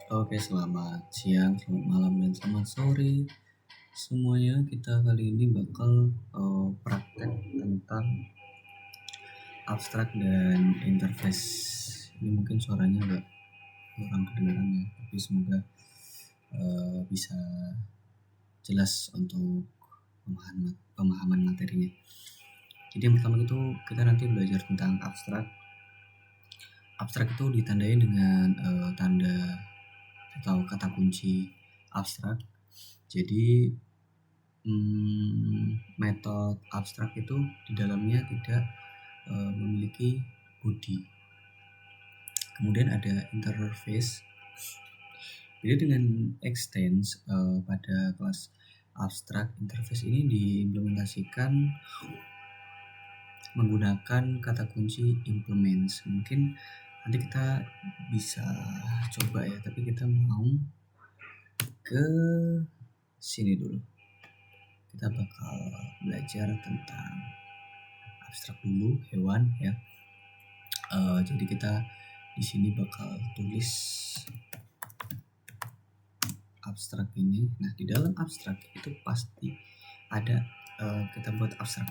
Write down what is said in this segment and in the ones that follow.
Oke, selamat siang, selamat malam, dan selamat sore semuanya. Kita kali ini bakal praktek tentang abstrak dan interface. Ini mungkin suaranya agak kurang kedengaran ya, tapi semoga bisa jelas untuk pemahaman materinya. Jadi yang pertama itu kita nanti belajar tentang abstrak. Abstrak itu ditandai dengan tanda atau kata kunci abstrak. Jadi metode abstrak itu di dalamnya tidak memiliki body. Kemudian ada interface. Jadi dengan extends pada kelas abstrak, interface ini diimplementasikan menggunakan kata kunci implements. Mungkin nanti kita bisa coba ya, tapi kita mau ke sini dulu. Kita bakal belajar tentang abstrak dulu, hewan ya. Jadi kita di sini bakal tulis abstrak ini. Nah, di dalam abstrak itu pasti ada kita buat abstrak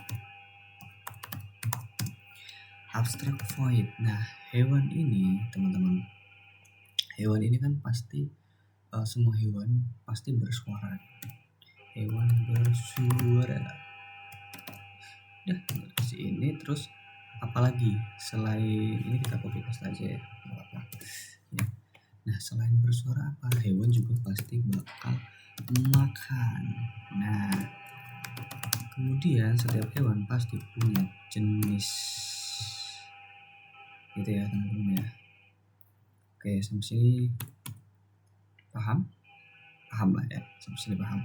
void. Nah, hewan ini teman-teman, hewan ini kan pasti semua hewan pasti bersuara. Hewan bersuara. Nah, ini terus apalagi selain ini kita copy paste aja ya, nggak apa-apa. Ya. Nah, selain bersuara apa? Hewan juga pasti bakal makan. Nah, kemudian setiap hewan pasti punya jenis. Gitu ya teman-teman ya. Oke, sampai sini paham? Paham lah ya, sampai sini paham.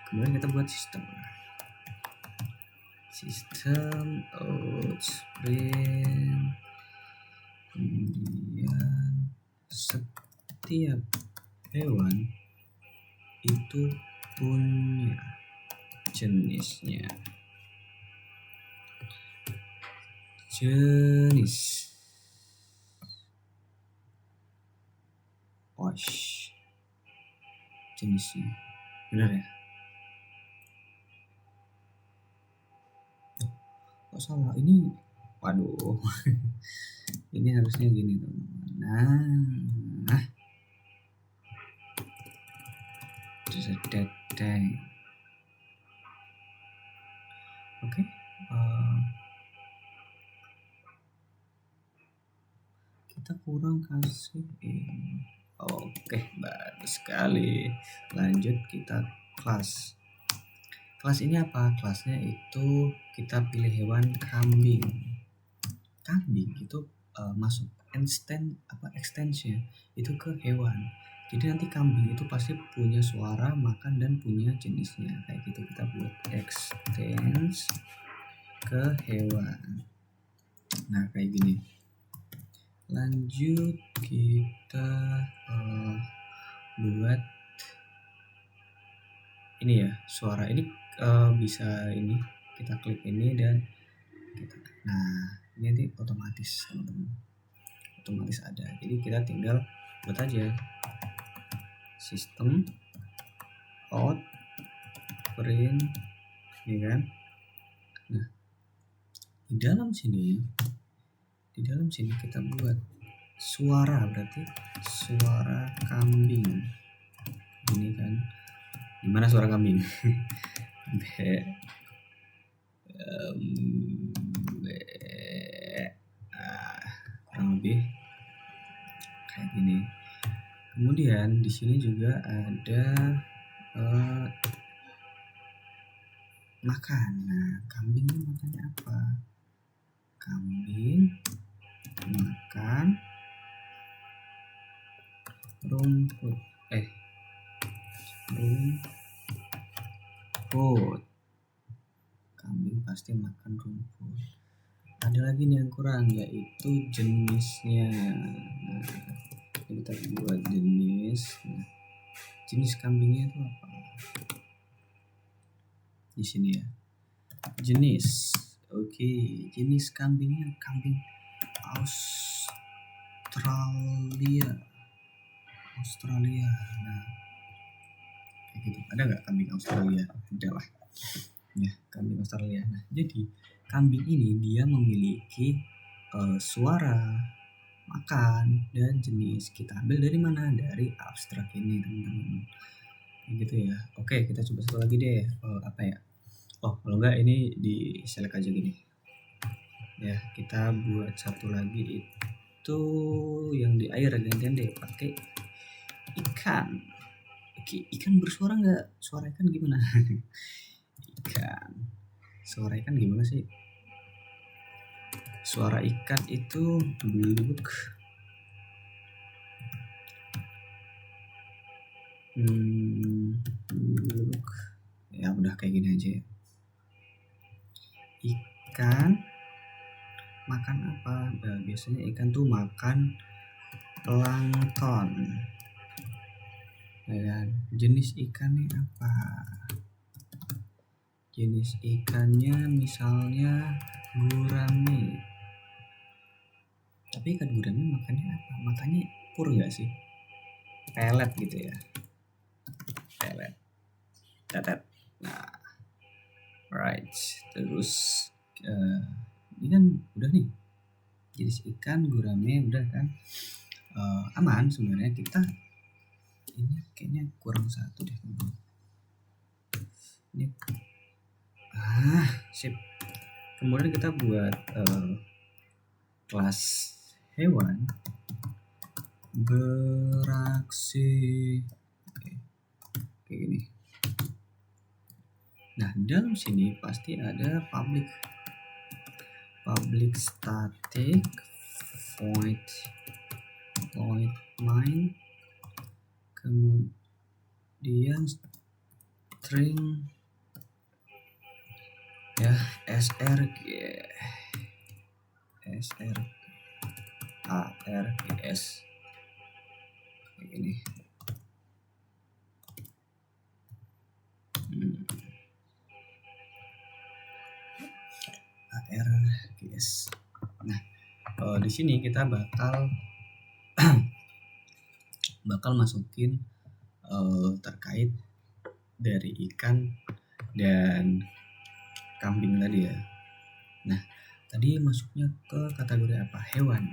Kemudian kita buat sistem outprint. Kemudian setiap hewan itu punya jenis. Jenisnya benar ya? Kok salah ini? Waduh. Ini harusnya gini teman-teman. Nah, oke. Kita kurang kasih ini. Oke, bagus sekali. Lanjut kita kelas. Kelas ini apa? Kelasnya itu kita pilih hewan kambing. Kambing itu masuk extension itu ke hewan. Jadi nanti kambing itu pasti punya suara, makan, dan punya jenisnya. Kayak gitu kita buat extends ke hewan. Nah, kayak gini. Lanjut kita buat ini ya, suara ini bisa ini kita klik ini dan kita. Nah, ini nanti otomatis teman-teman, otomatis ada. Jadi kita tinggal buat aja sistem out print, ya kan. Nah, di dalam sini kita buat suara, berarti suara kambing ini kan. Gimana suara kambing? Kurang lebih kayak gini. Kemudian di sini juga ada makan. Nah, kambing ini makannya apa? Kambing makan rumput. Rumput. Kambing pasti makan rumput. Ada lagi nih yang kurang, yaitu jenisnya. Nah, kita buat jenis. Nah, jenis kambingnya itu apa? Di sini ya. Jenis. Oke, jenis kambingnya kambing Australia. Australia. Nah, kayak gitu. Ada nggak kambing Australia? Ada lah. Ya, kambing Australia. Nah, jadi kambing ini dia memiliki suara, makan, dan jenis. Kita ambil dari mana? Dari abstrak ini, teman-teman. Kayak gitu ya. Oke, kita coba satu lagi deh. Apa ya? Oh, kalau enggak ini di select aja gini. Ya, kita buat satu lagi itu yang di air, gantian deh pakai ikan. Oke, ikan bersuara nggak? Suara ikan gimana? Ikan. Suara ikan gimana sih? Suara ikan itu beluk. Beluk. Ya udah kayak gini aja ya. Ikan makan apa? Nah, biasanya ikan tuh makan plankton. Ya kan? Jenis ikannya apa? Jenis ikannya misalnya gurame. Tapi ikan gurame makannya apa? Makannya pur nggak sih? Pelet gitu ya. Pelet. Tetet. Nah, right. Terus ini kan udah nih. Jenis ikan gurame udah kan. Aman sebenarnya. Kita ini kayaknya kurang satu deh. Ini sip. Kemudian kita buat kelas hewan beraksi kayak gini. Nah, dalam sini pasti ada public static void main, kemudian string ya srg args kayak gini. ARGS. Nah, di sini kita bakal masukin terkait dari ikan dan kambing tadi ya. Nah, tadi masuknya ke kategori apa? Hewan.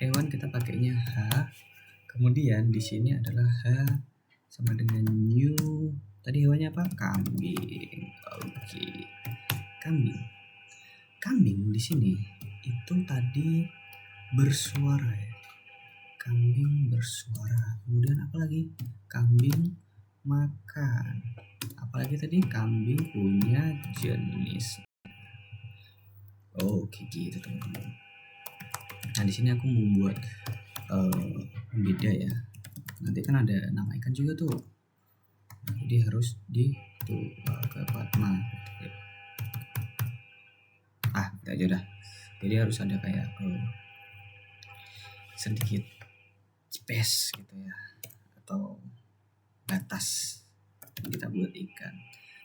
Hewan kita pakainya H. Kemudian di sini adalah H sama dengan new. Tadi hewannya apa? Kambing. Oke. Kambing di sini itu tadi bersuara ya. Kambing bersuara. Kemudian apa lagi? Kambing makan. Apalagi tadi? Kambing punya jenis. Oke gitu teman-teman. Nah di sini aku membuat beda ya. Nanti kan ada nama ikan juga tuh. Jadi harus di tuh ke Fatma. Gitu aja dah. Jadi harus ada kayak sedikit space gitu ya, atau batas kita buat ikan.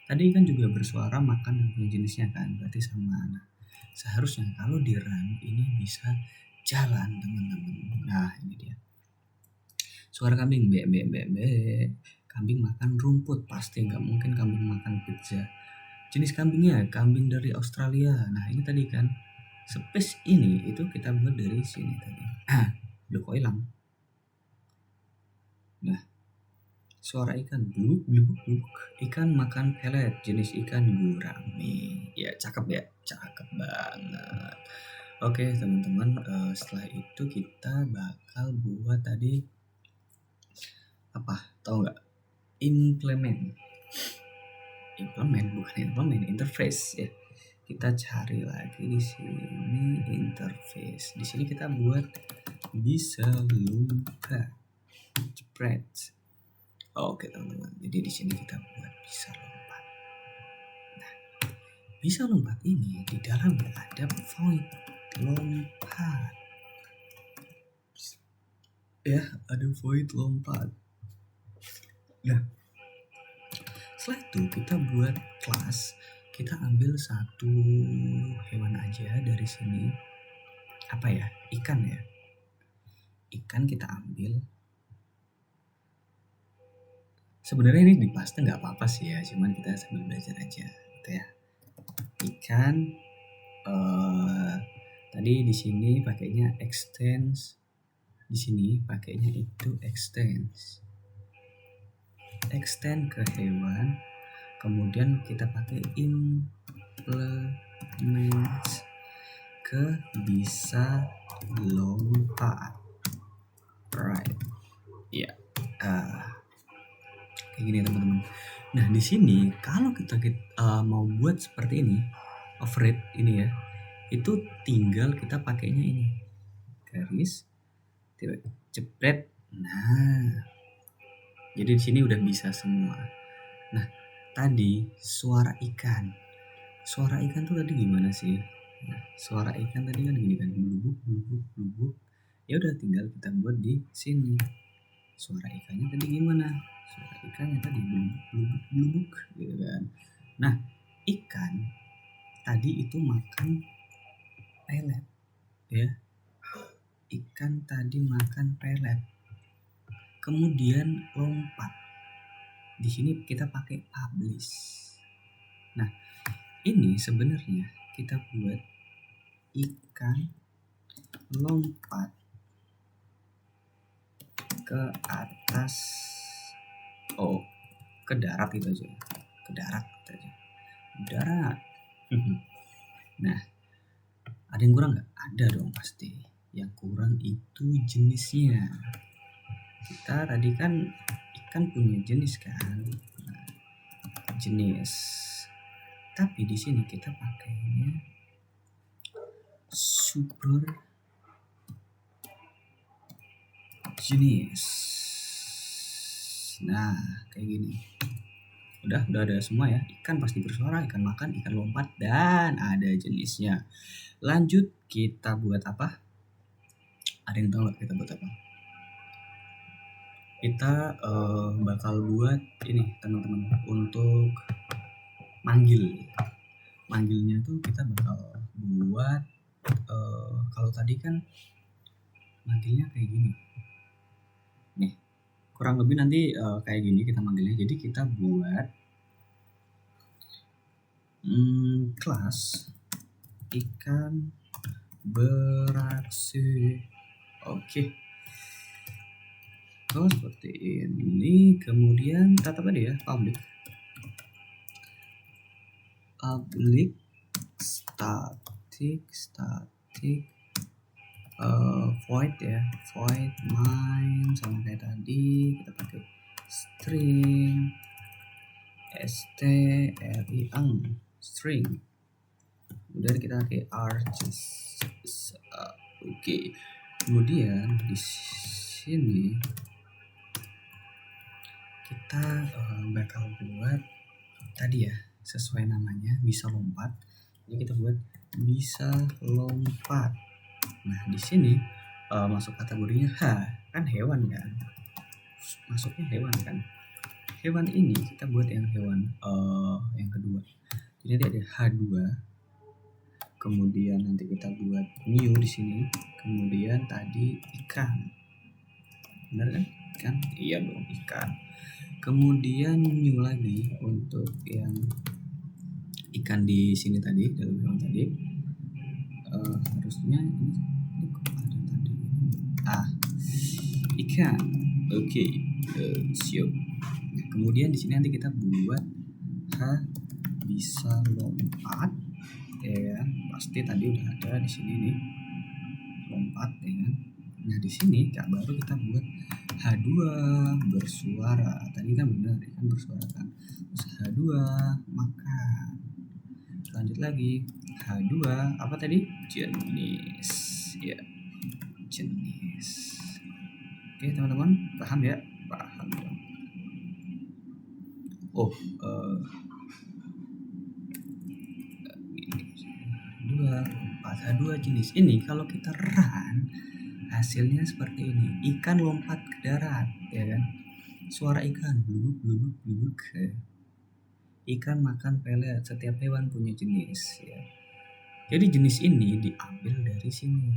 Tadi ikan juga bersuara, makan dan punya jenisnya kan, berarti sama. Nah, seharusnya kalau di run ini bisa jalan teman-teman. Nah ini dia. Suara kambing be be be be. Kambing makan rumput, pasti nggak mungkin kambing makan pizza. Jenis kambingnya kambing dari Australia. Nah ini tadi kan space ini itu kita buat dari sini tadi. Loh kok hilang? Nah, suara ikan bluk bluk bluk. Ikan makan pelet, jenis ikan gurame. Ya cakep ya, cakep banget. Oke teman-teman, setelah itu kita bakal buat tadi apa? Tahu nggak? Implement bukan implement, interface ya. Kita cari lagi di sini interface. Di sini kita buat bisa lompat, spread. Oke teman-teman. Jadi di sini kita buat bisa lompat. Nah, bisa lompat ini di dalamnya ada void lompat. Ya, ada void lompat. Nah, setelah itu kita buat kelas. Kita ambil satu hewan aja dari sini. Apa ya? Ikan ya. Ikan kita ambil. Sebenarnya ini dipaste nggak apa-apa sih ya, cuman kita sambil belajar aja gitu ya. Ikan tadi di sini pakainya extends, di sini pakainya itu extend ke hewan, kemudian kita pakai implement ke bisa lompat, right? Ya, kayak gini teman-teman. Nah di sini kalau kita mau buat seperti ini, afraid ini ya, itu tinggal kita pakainya ini garis jepret. Nah, jadi di sini udah bisa semua. Nah, tadi suara ikan. Suara ikan tuh tadi gimana sih? Nah, suara ikan tadi kan gini kan, blubuk blubuk blubuk. Ya udah tinggal kita buat di sini. Suara ikannya tadi gimana? Suara ikannya tadi blubuk blubuk blubuk gitu kan. Nah, ikan tadi itu makan pelet ya. Ikan tadi makan pelet. Kemudian lompat. Di sini kita pakai publish. Nah, ini sebenarnya kita buat ikan lompat ke atas, ke darat gitu aja, ke darat gitu aja, darat. Nah, ada yang kurang nggak? Ada dong pasti. Yang kurang itu jenisnya. Kita tadi kan ikan punya jenis kan, nah, jenis. Tapi di sini kita pakainya super jenis. Nah, kayak gini. Udah ada semua ya. Ikan pasti bersuara, ikan makan, ikan lompat, dan ada jenisnya. Lanjut kita buat apa? Ada yang tahu nggak kita buat apa? Kita bakal buat ini teman-teman, untuk manggil. Manggilnya tuh kita bakal buat kalau tadi kan manggilnya kayak gini. Nih, kurang lebih nanti kayak gini kita manggilnya. Jadi kita buat kelas ikan beraksi. Oke. Oh, seperti ini. Kemudian kata tadi ya, public static void ya, void main sama kayak tadi. Kita pakai string string, kemudian kita pakai arches. Oke. Kemudian di sini kita bakal buat tadi ya, sesuai namanya bisa lompat. Jadi kita buat bisa lompat. Nah di sini masuk kategorinya kan hewan kan, masuknya hewan kan. Hewan ini kita buat yang hewan yang kedua. Jadi ada H2. Kemudian nanti kita buat new di sini. Kemudian tadi ikan. Benar kan? Ikan? Iya dong, ikan. Kemudian new lagi untuk yang ikan di sini tadi, dalam hewan tadi. Harusnya ini kok ada tadi. Ikan. Oke. Siap. Nah, kemudian di sini nanti kita buat bisa lompat ya kan, pasti tadi udah ada di sini nih lompat ya kan. Nah di sini kak baru kita buat H2 bersuara. Tadi kan benar kan bersuara kan. Terus H2 makan. Lanjut lagi H2 apa tadi? Jenis ya, jenis. Oke teman-teman, paham ya? Paham dong. H2 jenis ini kalau kita run hasilnya seperti ini. Ikan lompat ke darat ya kan, suara ikan blubuk blubuk blubuk. Ikan makan pelet. Setiap hewan punya jenis ya. Jadi jenis ini diambil dari sini,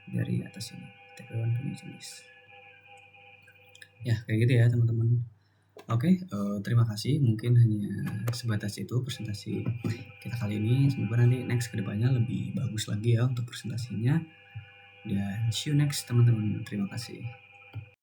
dari atas ini. Setiap hewan punya jenis ya, kayak gitu ya teman-teman. Oke, terima kasih. Mungkin hanya sebatas itu presentasi kita kali ini. Semoga nanti next ke depannya lebih bagus lagi ya untuk presentasinya. Dan see you next teman-teman. Terima kasih.